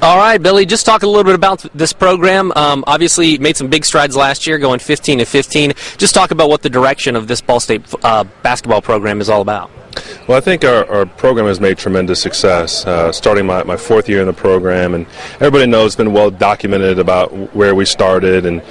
All right, Billy, just talk a little bit about this program. Obviously, made some big strides last year, going 15-15. Just talk about what the direction of this Ball State basketball program is all about. Well, I think our program has made tremendous success, starting my fourth year in the program, and everybody knows it's been well documented about where we started, and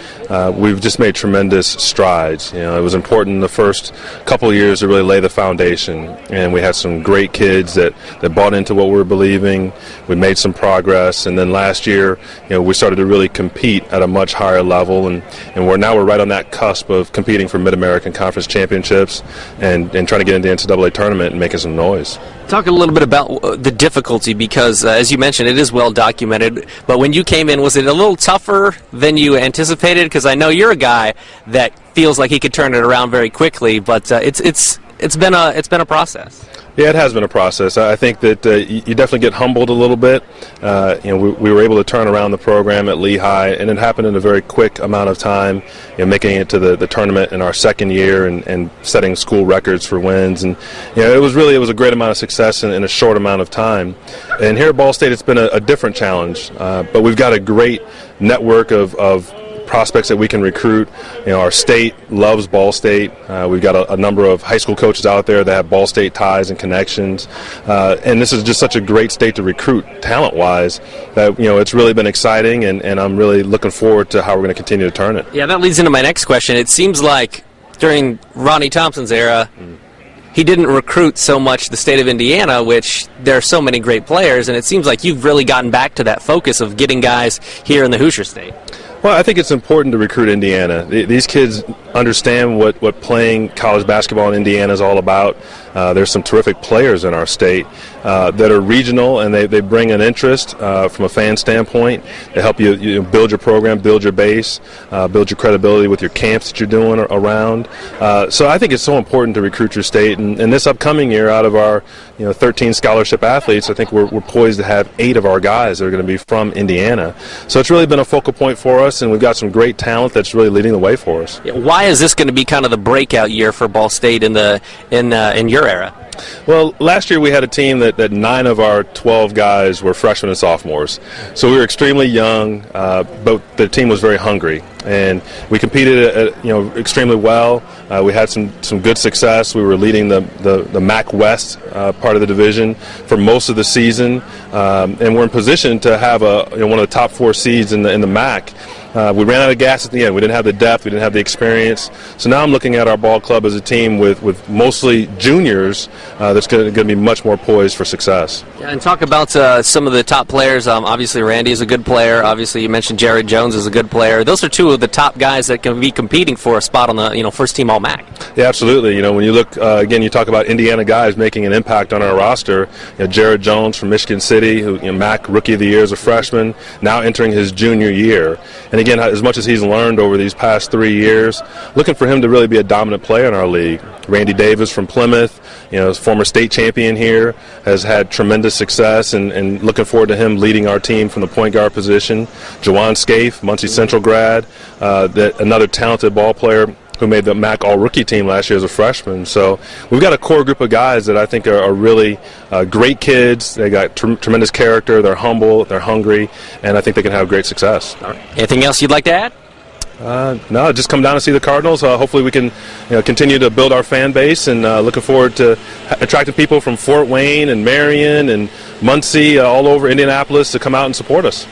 we've just made tremendous strides. You know, it was important the first couple of years to really lay the foundation, and we had some great kids that bought into what we were believing. We made some progress, and then last year, we started to really compete at a much higher level, and we're right on that cusp of competing for Mid-American Conference championships and trying to get into the NCAA tournament and making some noise. Talk a little bit about the difficulty because, as you mentioned, it is well documented. But when you came in, was it a little tougher than you anticipated? Because I know you're a guy that feels like he could turn it around very quickly, but it's been a process. Yeah, it has been a process. I think that you definitely get humbled a little bit. We were able to turn around the program at Lehigh, and it happened in a very quick amount of time, making it to the tournament in our second year and setting school records for wins. And it was a great amount of success in a short amount of time. And here at Ball State, it's been a different challenge, but we've got a great network of prospects that we can recruit. Our state loves Ball State. We've got a number of high school coaches out there that have Ball State ties and connections. And this is just such a great state to recruit talent-wise that, it's really been exciting, and I'm really looking forward to how we're going to continue to turn it. Yeah, that leads into my next question. It seems like during Ronnie Thompson's era, he didn't recruit so much the state of Indiana, which there are so many great players, and it seems like you've really gotten back to that focus of getting guys here in the Hoosier State. Well, I think it's important to recruit Indiana. These kids understand what playing college basketball in Indiana is all about. There's some terrific players in our state that are regional, and they bring an interest from a fan standpoint. They help you build your program, build your base, build your credibility with your camps that you're doing around. So I think it's so important to recruit your state. And this upcoming year, out of our 13 scholarship athletes, I think we're poised to have 8 of our guys that are going to be from Indiana. So it's really been a focal point for us, and we've got some great talent that's really leading the way for us. Yeah, why is this going to be kind of the breakout year for Ball State in your era? Well, last year we had a team that 9 of our 12 guys were freshmen and sophomores. So we were extremely young, but the team was very hungry. And we competed extremely well. We had some good success. We were leading the MAC West part of the division for most of the season. And we're in position to have one of the top 4 seeds in the MAC. We ran out of gas at the end. We didn't have the depth. We didn't have the experience. So now I'm looking at our ball club as a team with mostly juniors that's going to be much more poised for success. Yeah, and talk about some of the top players. Obviously, Randy is a good player. Obviously, you mentioned Jared Jones is a good player. Those are 2 of the top guys that can be competing for a spot on the first team All-MAC. Yeah, absolutely. When you look again, you talk about Indiana guys making an impact on our roster. Jared Jones from Michigan City, who MAC Rookie of the Year as a freshman, now entering his junior year. And again, as much as he's learned over these past 3 years, looking for him to really be a dominant player in our league. Randy Davis from Plymouth, former state champion here, has had tremendous success, and looking forward to him leading our team from the point guard position. Jawan Scaife, Muncie Central grad, another talented ball player who made the MAC All-Rookie team last year as a freshman. So we've got a core group of guys that I think are really great kids. They got tremendous character. They're humble. They're hungry. And I think they can have great success. All right. Anything else you'd like to add? No, just come down and see the Cardinals. Hopefully we can continue to build our fan base, and looking forward to attracting people from Fort Wayne and Marion and Muncie, all over Indianapolis, to come out and support us.